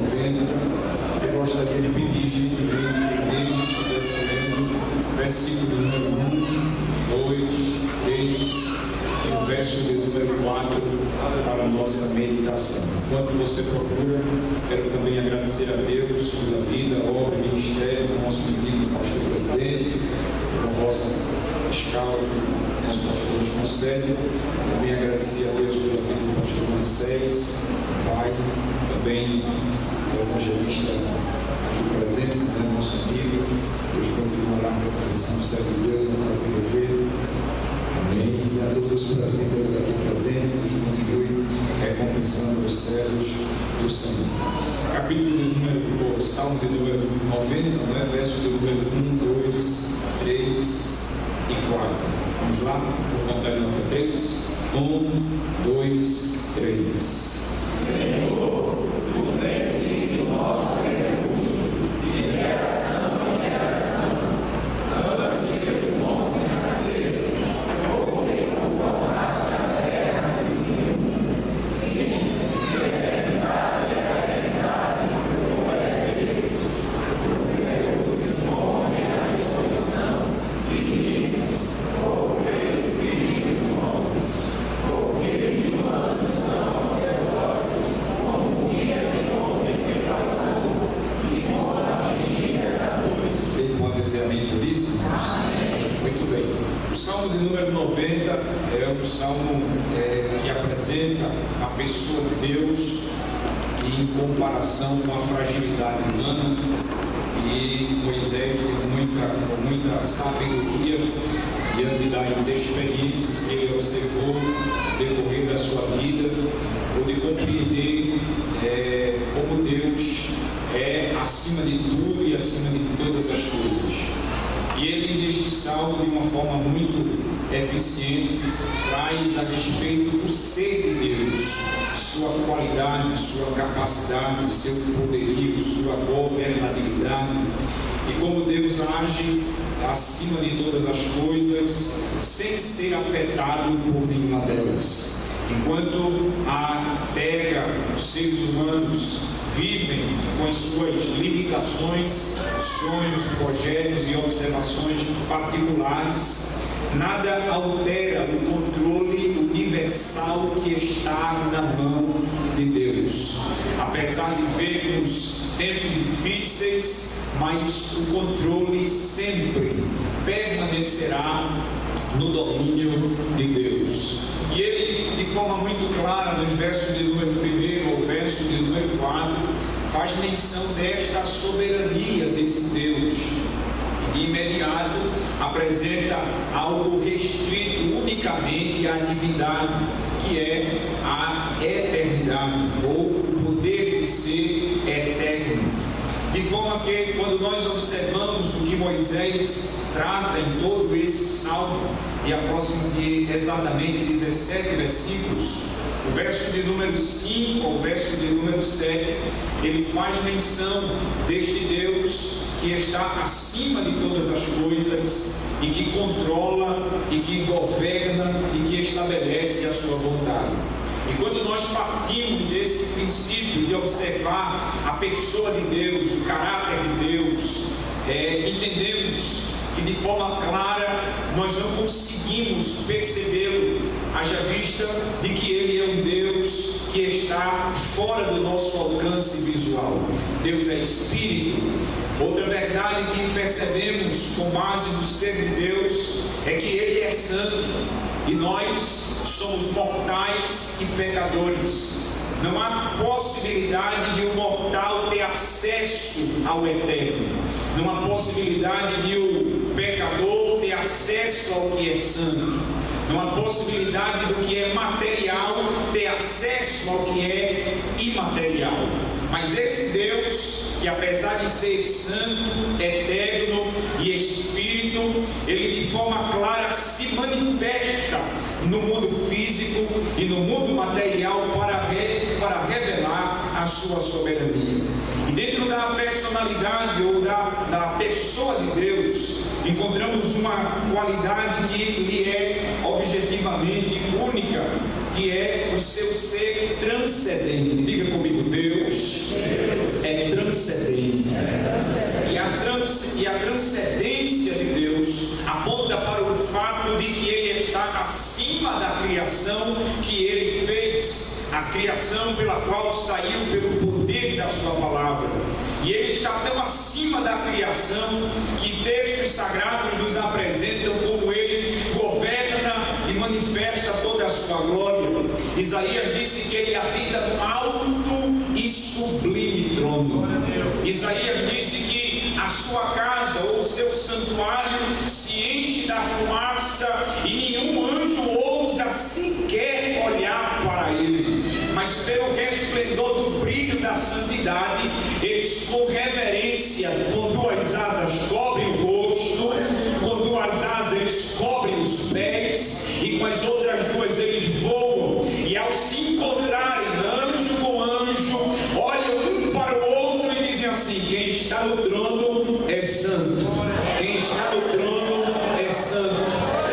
90. Eu gostaria de pedir gentilmente que a igreja estivesse lendo versículo número 1, 2, 3 e o verso de número 4 para a nossa meditação. Enquanto você procura, quero também agradecer a Deus pela vida, obra e ministério do nosso querido pastor presidente, pela vossa escala que nosso pastor nos concede. Também agradecer a Deus pela vida do pastor Moisés, pai, também o evangelista aqui presente, nosso amigo. Deus continuará com a tradição do servo de Deus, na casa da igreja. Amém. E a todos os presbíteros aqui presentes, Deus continue recompensando os servos do Senhor. Capítulo Salmo de número 90, verso de número 1, 2, 3 e 4. Vamos lá, vou contar a nota 3. 1, 2, 3. Senhor, tu tens sido nosso refúgio de geração em geração. Antes que o mundo nascesse, voltei com a raça terra menino. Sim, de eternidade a eternidade, tu és Deus. Tu Deus e fome a destruição, e diz, voltei o filho do homem, porque humanos são ao redor, como guia de homem que passou, e mora na vigília da noite. Ele pode dizer amém por isso? Amém. Muito bem. O Salmo de número 90 é um salmo que apresenta a pessoa de Deus em comparação com a fragilidade humana. E Moisés, com muita sabedoria, diante das experiências que ele observou no decorrer da sua vida, pôde compreender como Deus é acima de tudo e acima de todas as coisas. E ele, neste salmo, de uma forma muito eficiente, traz a respeito do ser de Deus, sua qualidade, sua capacidade, seu poderio, sua governabilidade, e como Deus age acima de todas as coisas, sem ser afetado por nenhuma delas. Enquanto a terra, os seres humanos vivem com as suas limitações, sonhos, projetos e observações particulares, nada altera o controle universal que está na mão de Deus. Apesar de vermos tempos difíceis, mas o controle sempre permanecerá no domínio de Deus. E ele, de forma muito clara, nos versos de número 1 ao verso de número 4, faz menção desta soberania desse Deus. De imediato apresenta algo restrito unicamente à divindade, que é a eternidade, ou o poder de ser eterno. De forma que, quando nós observamos o que Moisés trata em todo esse salmo, e aproxima de exatamente 17 versículos, o verso de número 5 ao verso de número 7, ele faz menção deste Deus que está acima de todas as coisas e que controla e que governa e que estabelece a sua vontade. E quando nós partimos desse princípio de observar a pessoa de Deus, o caráter de Deus, entendemos que de forma clara nós não conseguimos percebê-lo, haja vista de que ele é um Deus que está fora do nosso alcance visual. Deus é Espírito. Outra verdade que percebemos com base no ser de Deus é que ele é santo e nós somos mortais e pecadores. Não há possibilidade de um mortal ter acesso ao eterno. Não há possibilidade de um pecador ter acesso ao que é santo. Não há possibilidade do que é material ter acesso ao que é imaterial. Mas esse Deus, que apesar de ser santo, eterno e Espírito, ele de forma clara se manifesta no mundo físico e no mundo material para revelar a sua soberania. E dentro da personalidade ou da pessoa de Deus, encontramos uma qualidade que lhe é objetivamente única, que é o seu ser transcendente. Diga comigo, Deus é transcendente. E a transcendência de Deus aponta para o fato de que Ele está acima da criação que Ele fez, a criação pela qual saiu pelo poder da sua palavra. E Ele está tão acima da criação que textos sagrados nos apresentam como Ele governa e manifesta toda a sua glória. Isaías disse que Ele habita no alto e sublime trono. Isaías disse que a sua casa ou o seu santuário se enche da fumaça e nenhum anjo ousa sequer olhar para ele. Mas pelo resplendor do brilho da santidade, eles com reverência, com duas asas cobrem o rosto, com duas asas eles cobrem os pés, e com as outras duas eles voam, e ao se encontrarem anjo com anjo, olham um para o outro e dizem assim: quem está no trono é santo, quem está no trono é santo,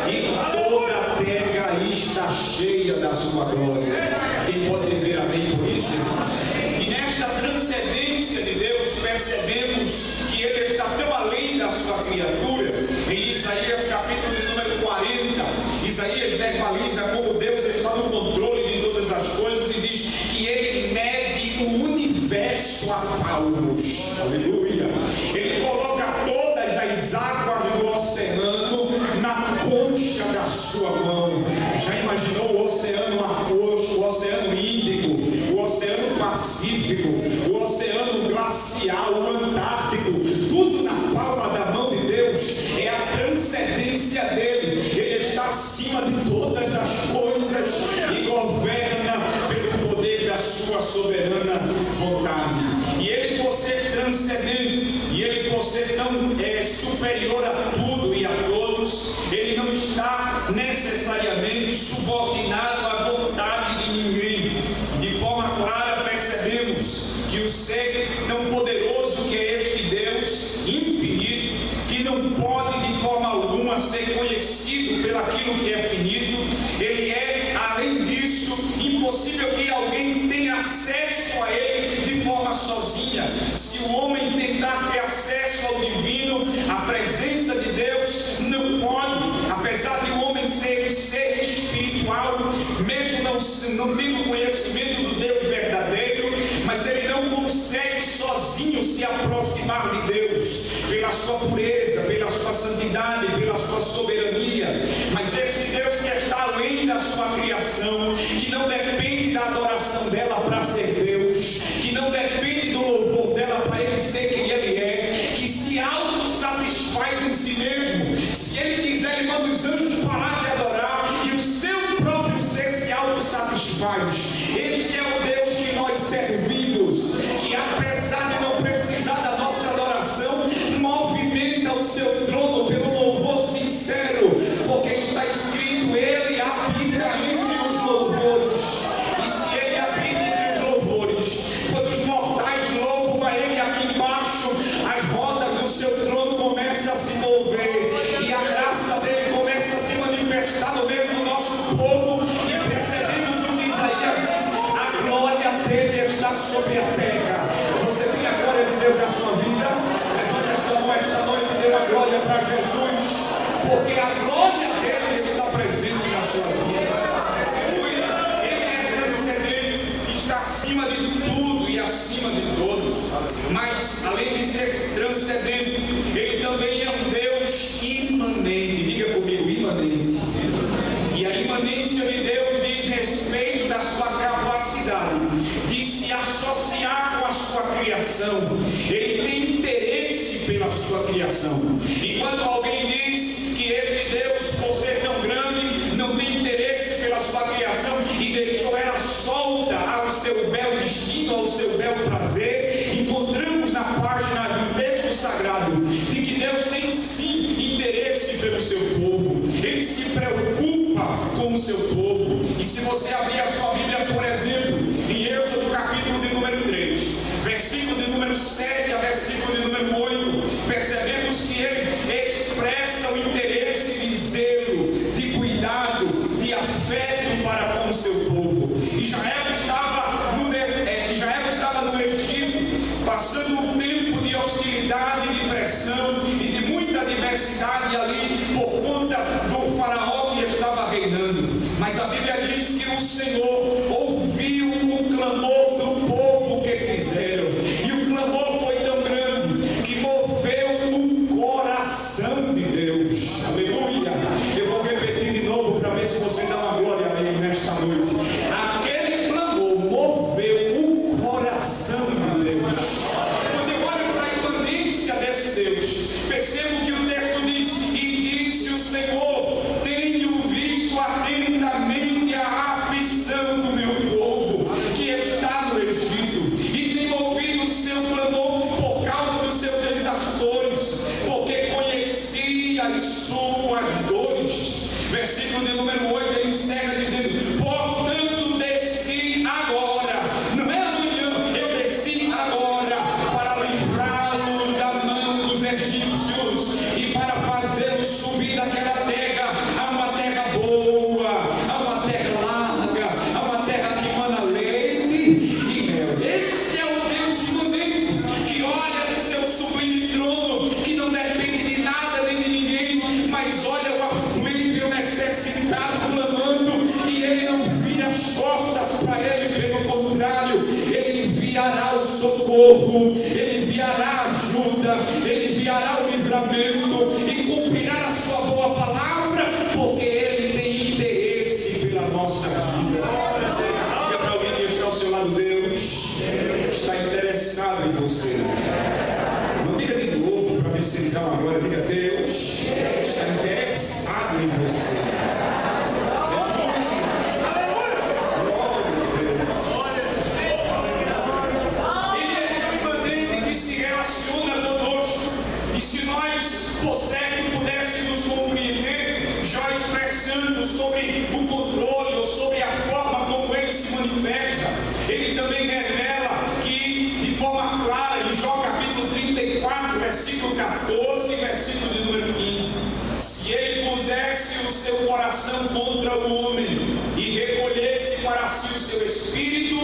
e toda a terra está cheia da sua glória. Quem pode dizer amém por isso, irmãos? E nesta transcendência de Deus percebemos que Ele está tão além da sua criatura. Em Isaías capítulo de número 40, Isaías verbaliza como Deus está no controle de todas as coisas e diz que Ele mede o universo a palmos. Aleluia! Ele coloca todas as águas do oceano na concha da sua mão. Já imaginou o oceano Atlântico, o oceano Índico, o oceano Pacífico, o oceano glacial, o Antártico, tudo na palma da mão de Deus? É a transcendência dele. Ele está acima de todas as coisas e governa pelo poder da sua soberana vontade. E ele, por ser transcendente, e ele, por ser tão superior a tudo e a todos, ele não está necessariamente subordinado à vontade de ninguém. De forma clara percebemos que o ser tão poderoso que é este Deus infinito, que não pode de forma alguma ser conhecido pelaquilo que é finito, ele é, além disso, impossível que alguém tenha acesso a ele de forma sozinha. Se o homem tentar ter acesso ao divino, a presença de Deus não pode, apesar de o homem ser um ser espiritual, mesmo não tendo conhecimento do Deus verdadeiro, mas ele não consegue sozinho se aproximar de Deus, pela sua pureza, pela sua santidade, pela sua soberania. Mas este Deus que está além da sua criação, que não depende da adoração dela para ser Deus, que não depende do louvor dela para ele ser quem ele é, que se auto-satisfaz em si mesmo. Se ele quiser, ele manda os anjos parar de adorar e o seu próprio ser se auto-satisfaz. Este é o Deus que nós servimos, que apesar de não precisar da nossa adoração, movimenta o seu trono pelo louvor sincero, porque está escrito: ele habita entre os louvores. E se ele habita entre os louvores, quando os mortais louvam a ele aqui embaixo, as rodas do seu trono começam a se mover e a graça dele começa a se manifestar no meio do nosso povo, e percebemos o que Isaías diz: a glória dele está sobre a terra. Você tem a glória de Deus na sua vida? Levante a sua mão esta noite e dê a glória para Jesus, porque a glória dele está presente na sua vida. Ele é transcendente, está acima de tudo e acima de todos. Mas além de ser transcendente, ele também é um Deus imanente. Diga comigo, imanente. E a imanência de Deus diz respeito da sua capacidade de se associar com a sua criação. Ele tem interesse pela sua criação. E quando alguém diz que este Deus, por ser tão grande, não tem interesse pela sua criação e deixou ela solta ao seu bel destino, ao seu bel prazer, encontramos na página do texto sagrado de que Deus tem sim interesse pelo seu povo. Ele se preocupa com o seu povo. E se você abrir a sua Bíblia, por exemplo, em Êxodo capítulo de número 3, versículo de número 7 a versículo de número 8, percebemos que ele expressa o interesse de zelo, de cuidado, de afeto para com o seu povo. Israel estava no Egito, passando socorro, Ele enviará ajuda, Ele enviará o livramento e cumprirá a sua boa palavra, porque Ele tem interesse pela nossa vida. Diga para alguém que está ao seu lado: Deus está interessado em você. Não diga de novo para ver se ele dá uma glória. Diga: Deus está interessado em você. Sobre o controle ou sobre a forma como ele se manifesta, ele também revela que de forma clara em Jó capítulo 34, versículo 14, versículo de número 15: se ele pusesse o seu coração contra o homem e recolhesse para si o seu espírito,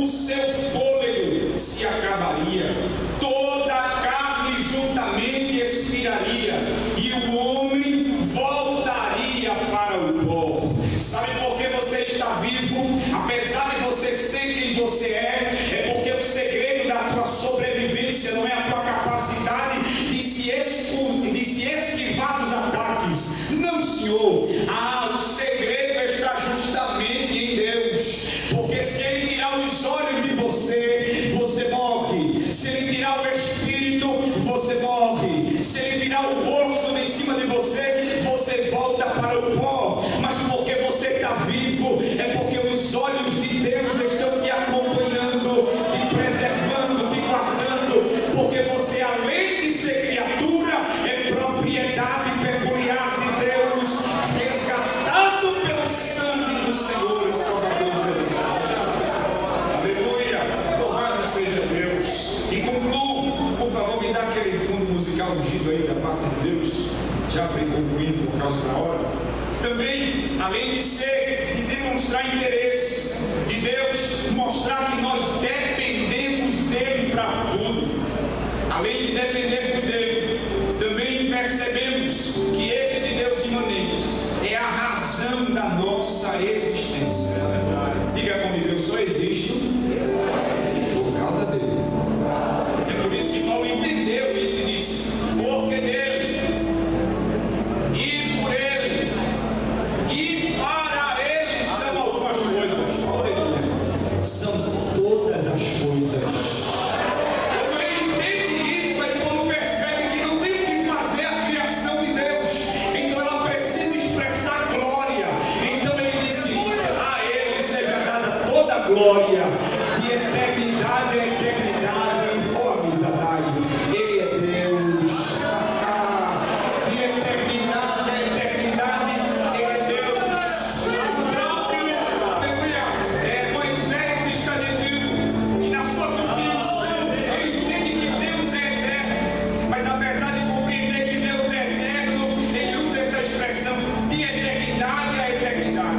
o seu fôlego se acabaria, toda a carne juntamente expiraria e o homem voltaria para o pó. Sabe por que você está vivo? Apesar de você ser quem você é porque o segredo da tua sobrevivência não é a tua capacidade de se esquivar dos ataques. Não, Senhor. O segredo está justamente em Deus. Porque se Ele tirar os olhos de você, você morre. Se Ele tirar o espírito, você morre. Se Ele tirar o rosto de cima de você, você volta para o pó. Mas porque você está vivo, é porque os olhos de Deus estão te acompanhando, te preservando, te guardando. Porque você, além de ser criatura, é propriedade peculiar de Deus, resgatado pelo sangue do Senhor e Salvador Jesus. Aleluia! Louvado seja Deus. E concluo, por favor, me dá aquele fundo musical ungido aí da parte de Deus, já concluindo por causa da hora. Também, além de demonstrar interesse, de Deus mostrar que nós dependemos dele para tudo. Além de dependermos dele, também percebemos que este Deus imanente é a razão da nossa existência. Diga comigo: eu só existo por causa dele. É por isso que Paulo entendeu isso e disse: porque dele, e por ele, e para ele são algumas coisas. Aleluia. São todas as coisas. Quando ele entende isso, aí quando percebe que não tem o que fazer a criação de Deus, então ela precisa expressar glória. Então ele disse: a ele seja dada toda a glória, de eternidade a eternidade. Oh, miserável, ele é Deus. De eternidade a eternidade, ele é Deus. O próprio, aleluia, Moisés está dizendo que na sua compreensão ele entende que Deus é eterno, mas apesar de compreender que Deus é eterno, ele usa essa expressão de eternidade a eternidade.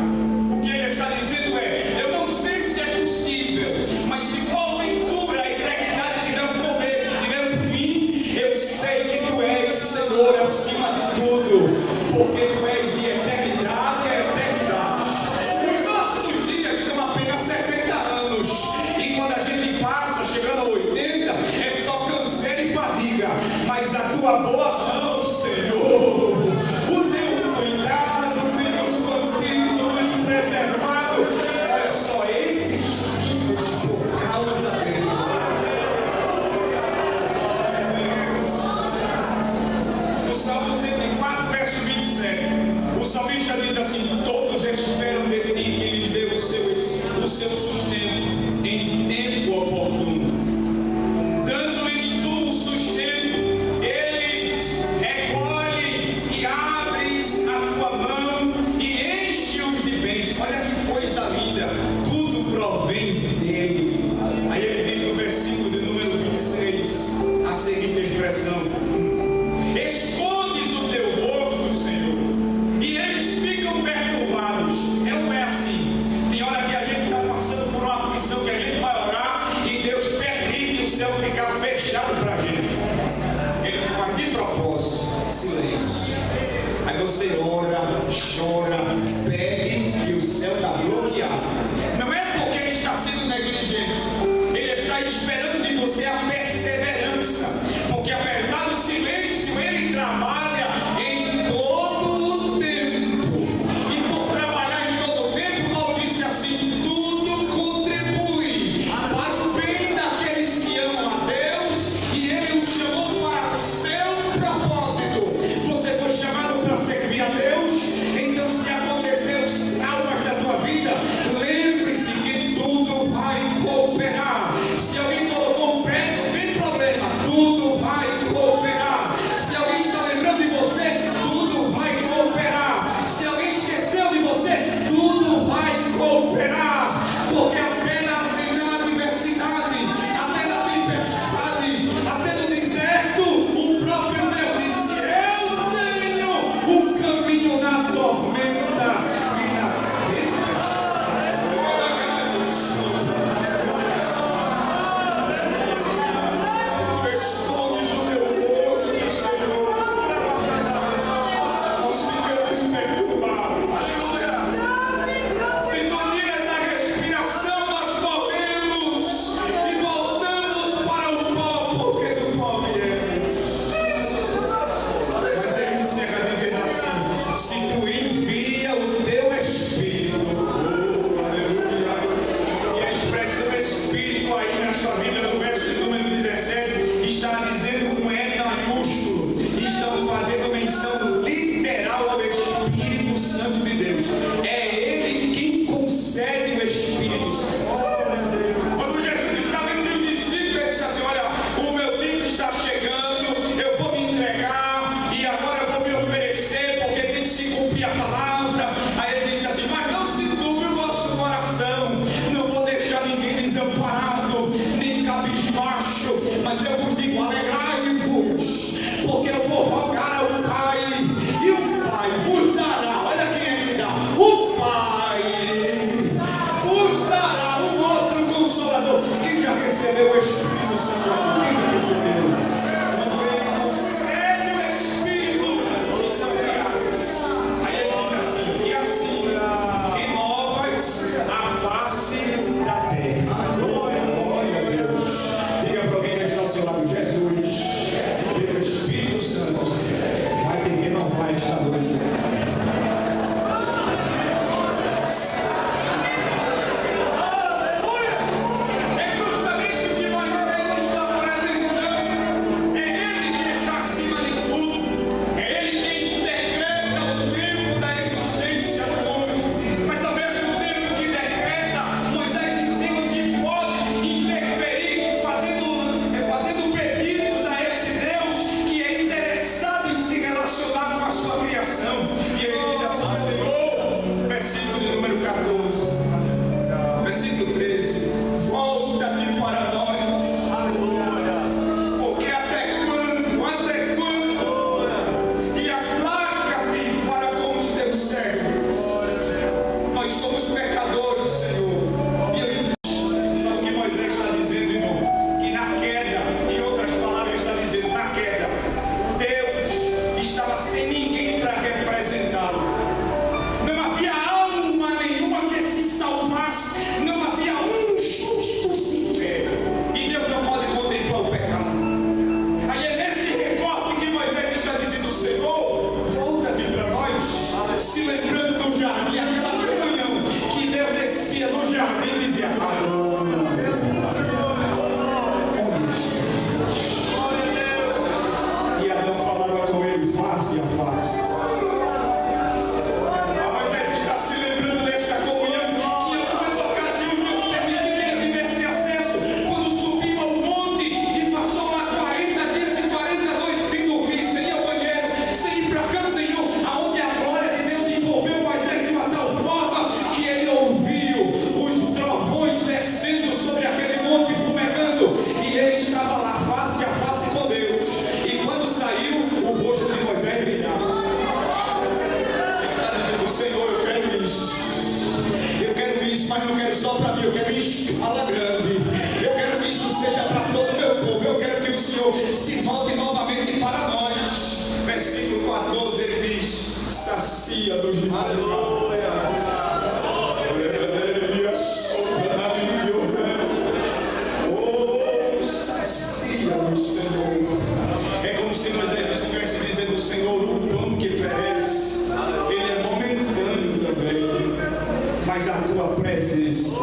O que ele está dizendo é: eu não sei se é possível, mas se porventura a eternidade tiver um começo, tiver um fim, eu sei que tu és Senhor acima de tudo, porque tu és de eternidade a eternidade. Os nossos dias são apenas 70 anos, e quando a gente passa, chegando a 80, é só canseira e fadiga, mas a tua boa mão, Senhor, o teu cuidado, tem nos mantido, nos preservado, nós só existimos por causa dele. No Salmo 104, verso 27, o salmista diz assim: todos esperam de ti que ele dê o seu sustento em tempo oportuno. Dando-lhes tu o sustento, eles recolhem e abres a tua mão e enche-os de bens. Olha que coisa linda, tudo provém dele. Aí ele diz no versículo de número 26 a seguinte expressão: escondes o teu rosto, Senhor, e eles ficam perturbados. Não é assim. Tem hora que a gente está passando por uma aflição que a gente vai orar e Deus permite o céu ficar fechado para a gente. Ele faz de propósito silêncio. Aí você ora, chora, pede e o céu está bloqueado. Não é porque ele está sendo negligente, ele está esperando de você a perceber cântaros de madrugada. Oh, sacia-nos, Senhor. É como se nós estivesse dizendo: Senhor, o pão que perece, ele é momentâneo também, mas a tua presença,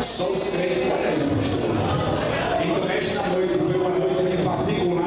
Só os crentes, olha aí, pastor. Então, esta noite foi uma noite em particular.